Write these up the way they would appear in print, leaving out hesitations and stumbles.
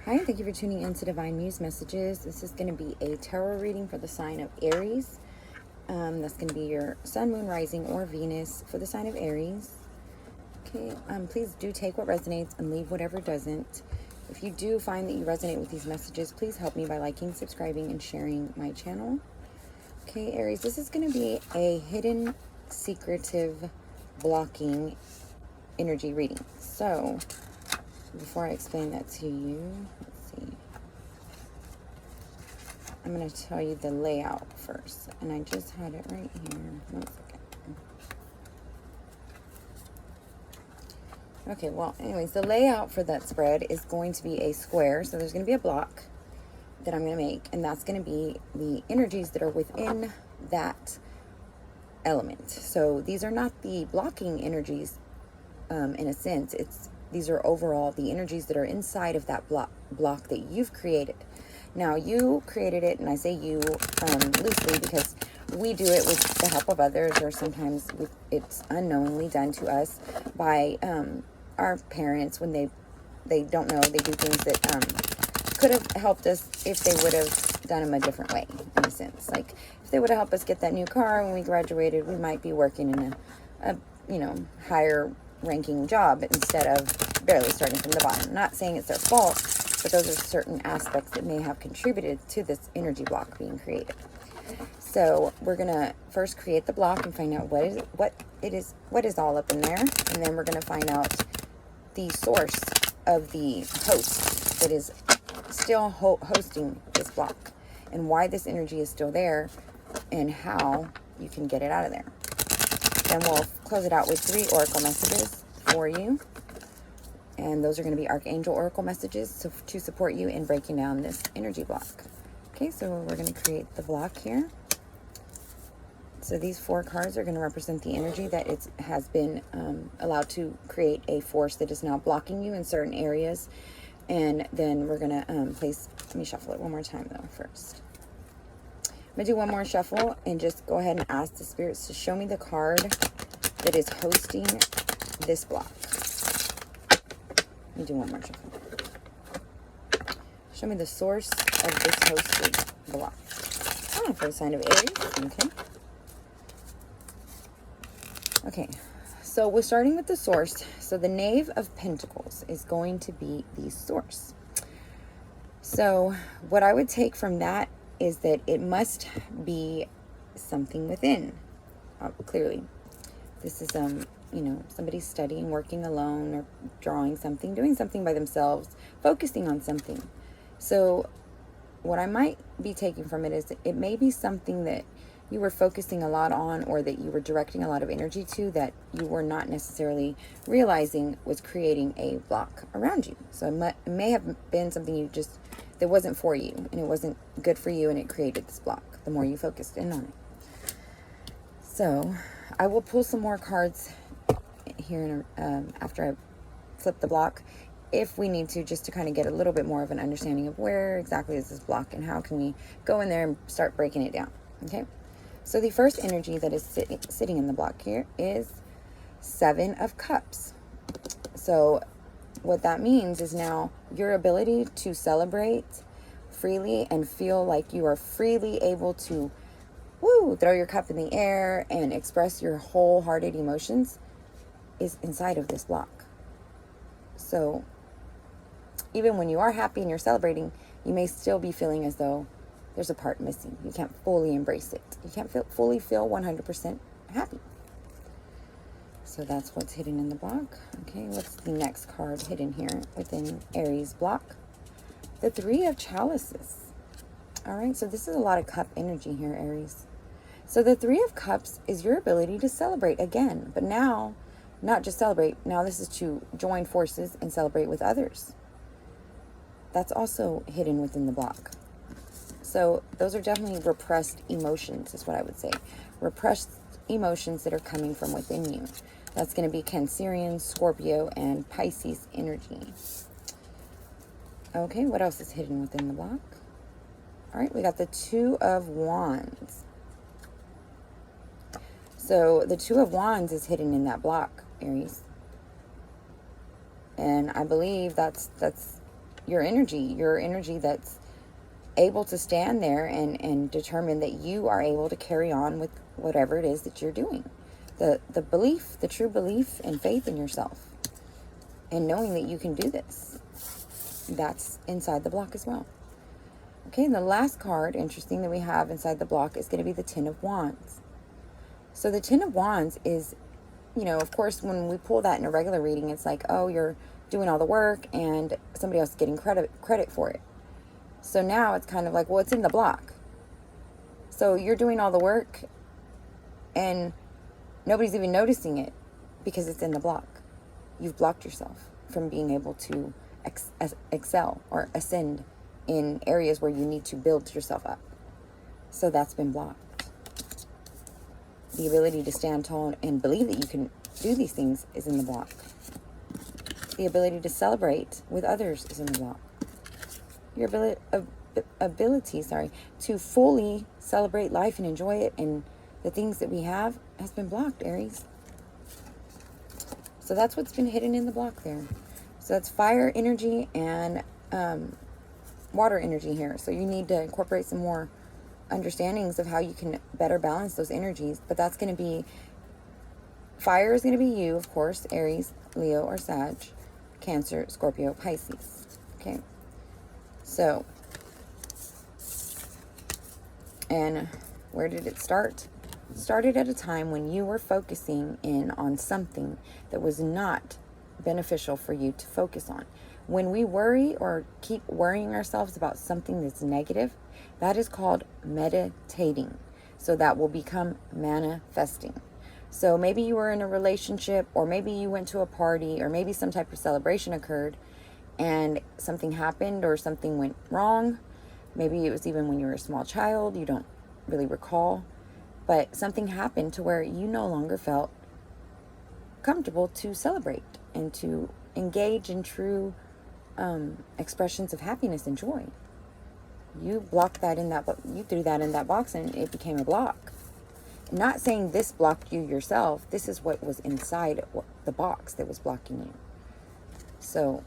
Hi, thank you for tuning in to Divine Muse Messages. This is going to be a tarot reading for the sign of Aries. That's going to be your sun, moon, rising, or Venus for the sign of Aries. Okay, please do take what resonates and leave whatever doesn't. If you do find that you resonate with these messages, please help me by liking, subscribing, and sharing my channel. Okay, Aries, this is going to be a hidden, secretive, blocking energy reading. So, before I explain that to you, let's see. I'm going to tell you the layout first. And I just had it right here. 1 second. Okay, well, anyways, the layout for that spread is going to be a square. So there's going to be a block that I'm going to make. And that's going to be the energies that are within that element. So these are not the blocking energies in a sense. These are overall the energies that are inside of that block that you've created. Now, you created it, and I say you loosely because we do it with the help of others, or sometimes it's unknowingly done to us by our parents when they don't know. They do things that could have helped us if they would have done them a different way, in a sense. Like, if they would have helped us get that new car when we graduated, we might be working in a higher ranking job instead of barely starting from the bottom. I'm not saying it's their fault, but those are certain aspects that may have contributed to this energy block being created. So we're gonna first create the block and find out what is all up in there, and then we're gonna find out the source of the host that is still hosting this block, and why this energy is still there, and how you can get it out of there. Then we'll close it out with 3 oracle messages for you. And those are going to be Archangel Oracle messages to support you in breaking down this energy block. Okay, so we're going to create the block here. So these 4 cards are going to represent the energy that has been allowed to create a force that is now blocking you in certain areas. And then we're going to let me shuffle it one more time though first. I'm going to do one more shuffle and just go ahead and ask the spirits to show me the card that is hosting this block. Let me do one more shuffle. Show me the source of this hosted block. For the sign of Aries. Okay. Okay. So we're starting with the source. So the Knave of Pentacles is going to be the source. So what I would take from that is that it must be something within. Clearly, this is somebody studying, working alone, or drawing something, doing something by themselves, focusing on something. So what I might be taking from it is that it may be something that you were focusing a lot on, or that you were directing a lot of energy to, that you were not necessarily realizing was creating a block around you. So it may have been something that wasn't for you, and it wasn't good for you, and it created this block the more you focused in on it. So I will pull some more cards here after I flip the block, if we need to, just to kind of get a little bit more of an understanding of where exactly is this block and how can we go in there and start breaking it down. Okay, so the first energy that is sitting in the block here is 7 of Cups. So what that means is now your ability to celebrate freely and feel like you are freely able to throw your cup in the air and express your wholehearted emotions is inside of this block. So even when you are happy and you're celebrating, you may still be feeling as though there's a part missing. You can't fully embrace it. You can't fully feel 100% happy. So that's what's hidden in the block. Okay, what's the next card hidden here within Aries block? The 3 of Chalices. All right, so this is a lot of cup energy here, Aries. So the 3 of Cups is your ability to celebrate again, but now, not just celebrate, now this is to join forces and celebrate with others. That's also hidden within the block. So those are definitely repressed emotions, is what I would say. Repressed emotions that are coming from within you. That's going to be Cancerian, Scorpio, and Pisces energy. Okay, what else is hidden within the block? All right, we got the 2 of Wands. So the 2 of Wands is hidden in that block, Aries. And I believe that's your energy that's able to stand there and determine that you are able to carry on with whatever it is that you're doing. The belief, the true belief and faith in yourself, and knowing that you can do this. That's inside the block as well. Okay, and the last card, interesting, that we have inside the block is going to be the Ten of Wands. So the Ten of Wands is, of course, when we pull that in a regular reading, it's like, oh, you're doing all the work and somebody else is getting credit for it. So now it's kind of like, well, it's in the block. So you're doing all the work and nobody's even noticing it because it's in the block. You've blocked yourself from being able to excel or ascend in areas where you need to build yourself up. So that's been blocked. The ability to stand tall and believe that you can do these things is in the block. The ability to celebrate with others is in the block. Your ability to fully celebrate life and enjoy it and the things that we have has been blocked, Aries. So that's what's been hidden in the block there. So that's fire energy and water energy here. So you need to incorporate some more understandings of how you can better balance those energies. But that's going to be, fire is going to be you, of course, Aries, Leo, or Sag, Cancer, Scorpio, Pisces. Okay. So, and where did it start? It started at a time when you were focusing in on something that was not beneficial for you to focus on. When we worry or keep worrying ourselves about something that's negative, that is called meditating. So that will become manifesting. So maybe you were in a relationship, or maybe you went to a party, or maybe some type of celebration occurred and something happened or something went wrong. Maybe it was even when you were a small child, you don't really recall, but something happened to where you no longer felt comfortable to celebrate and to engage in true expressions of happiness and joy. You blocked that in that, you threw that in that box and it became a block. Not saying this blocked you yourself. This is what was inside the box that was blocking you. So,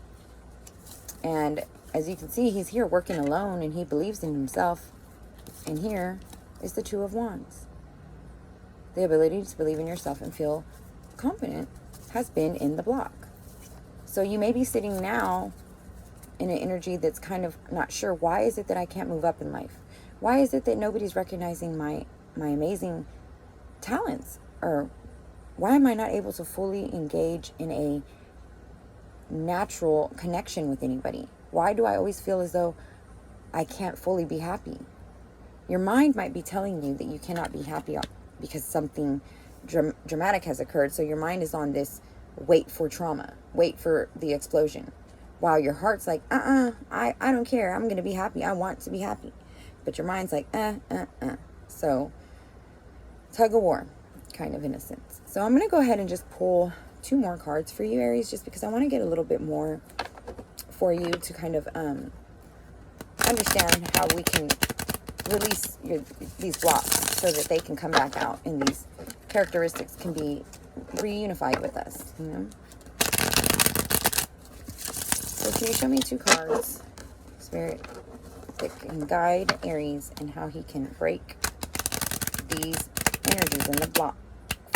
and as you can see, he's here working alone and he believes in himself. And here is the Two of Wands. The ability to believe in yourself and feel confident has been in the block. So you may be sitting now in an energy that's kind of not sure, why is it that I can't move up in life? Why is it that nobody's recognizing my amazing talents? Or why am I not able to fully engage in a natural connection with anybody? Why do I always feel as though I can't fully be happy? Your mind might be telling you that you cannot be happy because something dramatic has occurred. So your mind is on this wait for trauma, wait for the explosion. While your heart's like, I don't care. I'm going to be happy. I want to be happy. But your mind's like, So tug of war, kind of, in a sense. So I'm going to go ahead and just pull 2 more cards for you, Aries, just because I want to get a little bit more for you to kind of understand how we can release these blocks so that they can come back out and these characteristics can be reunified with us, So can you show me 2 cards, Spirit, that can guide Aries and how he can break these energies in the block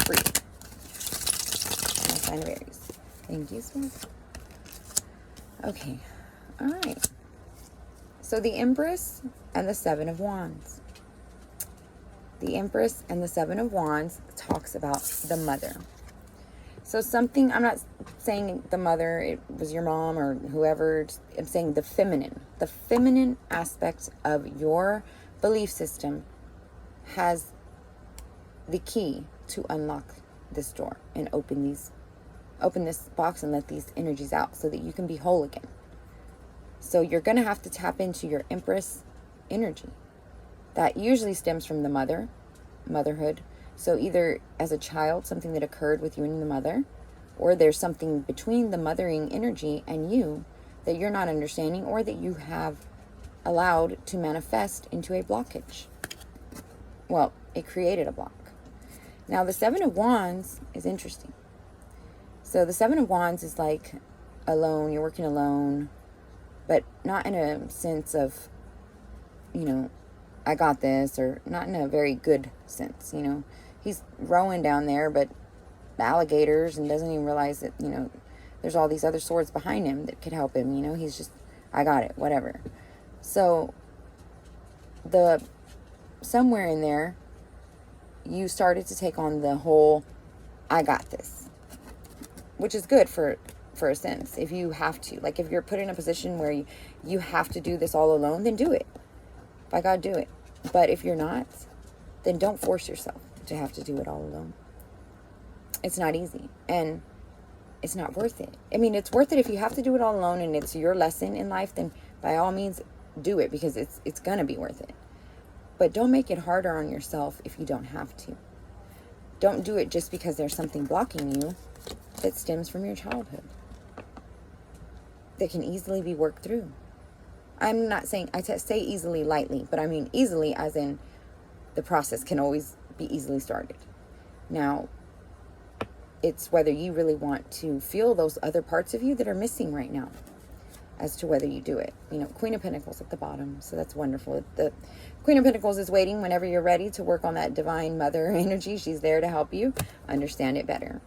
free? My sign of Aries. Thank you, Spirit. Okay. All right. So the Empress and the Seven of Wands. The Empress and the Seven of Wands talks about the mother. So something, I'm not saying the mother, it was your mom or whoever, I'm saying the feminine aspect of your belief system has the key to unlock this door and open this box and let these energies out so that you can be whole again. So you're going to have to tap into your Empress energy. That usually stems from the motherhood. So either as a child, something that occurred with you and the mother, or there's something between the mothering energy and you that you're not understanding, or that you have allowed to manifest into a blockage. Well, it created a block. Now the Seven of Wands is interesting. So the Seven of Wands is like alone, you're working alone. but not in a sense of, you know, I got this, or not in a very good sense, you know. He's rowing down there, but alligators, and doesn't even realize that, you know, there's all these other swords behind him that could help him, you know. He's just, I got it, whatever. So somewhere in there, you started to take on the whole, I got this, which is good for a sense. If you have to, like, if you're put in a position where you have to do this all alone, then do it. By God, do it. But if you're not, then don't force yourself to have to do it all alone. It's not easy, and it's not worth it. I mean, it's worth it if you have to do it all alone and it's your lesson in life, then by all means do it, because it's gonna be worth it. But don't make it harder on yourself if you don't have to. Don't do it just because there's something blocking you that stems from your childhood that can easily be worked through. I'm not saying, say easily lightly, but I mean easily as in the process can always be easily started. Now, it's whether you really want to feel those other parts of you that are missing right now as to whether you do it. You know, Queen of Pentacles at the bottom, so that's wonderful. The Queen of Pentacles is waiting whenever you're ready to work on that divine mother energy. She's there to help you understand it better.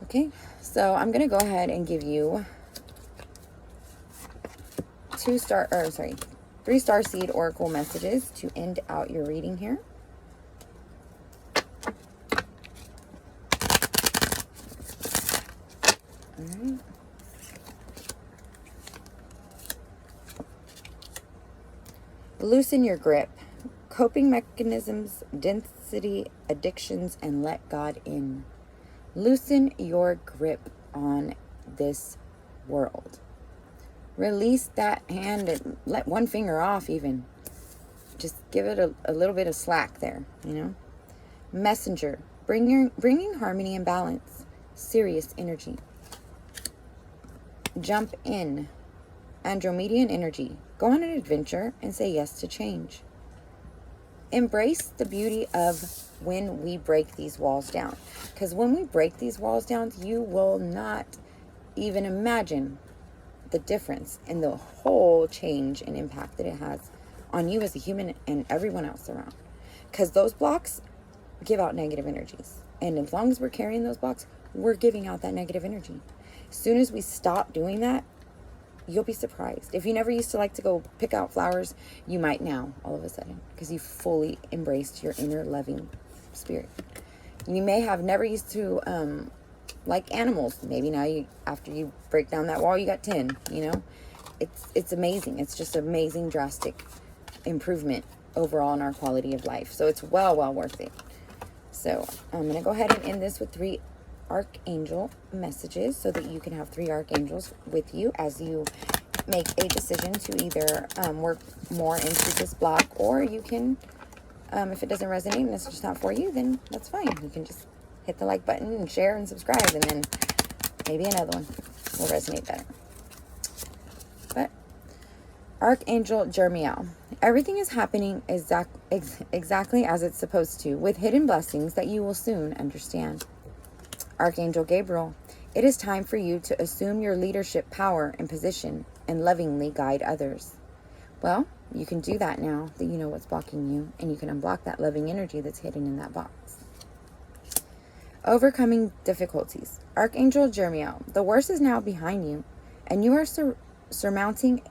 Okay, so I'm going to go ahead and give you 3 star seed oracle messages to end out your reading here. All right. Loosen your grip. Coping mechanisms, density, addictions, and let God in. Loosen your grip on this world. Release that hand and let one finger off even. Just give it a little bit of slack there, you know. Messenger, bringing harmony and balance. Serious energy. Jump in. Andromedan energy. Go on an adventure and say yes to change. Embrace the beauty of when we break these walls down. Because when we break these walls down, you will not even imagine the difference in the whole change and impact that it has on you as a human and everyone else around. Because those blocks give out negative energies. And as long as we're carrying those blocks, we're giving out that negative energy. As soon as we stop doing that, you'll be surprised. If you never used to like to go pick out flowers, you might now, all of a sudden, because you fully embraced your inner loving spirit. You may have never used to like animals. Maybe now, after you break down that wall, you got 10, you know. It's amazing. It's just amazing, drastic improvement overall in our quality of life. So it's well worth it. So I'm going to go ahead and end this with 3 archangel messages so that you can have 3 archangels with you as you make a decision to either work more into this block, or you can, if it doesn't resonate and it's just not for you, then that's fine. You can just hit the like button and share and subscribe, and then maybe another one will resonate better. But Archangel Jeremiel, everything is happening exactly as it's supposed to, with hidden blessings that you will soon understand. Archangel Gabriel, it is time for you to assume your leadership power and position and lovingly guide others. Well, you can do that now that you know what's blocking you, and you can unblock that loving energy that's hidden in that box. Overcoming difficulties. Archangel Jeremiel, the worst is now behind you, and you are surmounting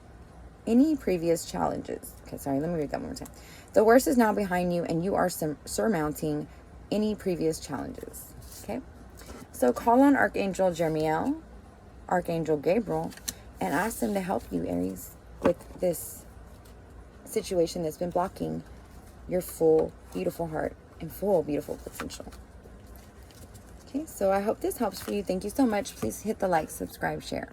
any previous challenges. Okay, sorry, let me read that one more time. The worst is now behind you, and you are surmounting any previous challenges. Okay? So call on Archangel Jeremiel, Archangel Gabriel, and ask them to help you, Aries, with this situation that's been blocking your full, beautiful heart and full, beautiful potential. Okay, so I hope this helps for you. Thank you so much. Please hit the like, subscribe, share.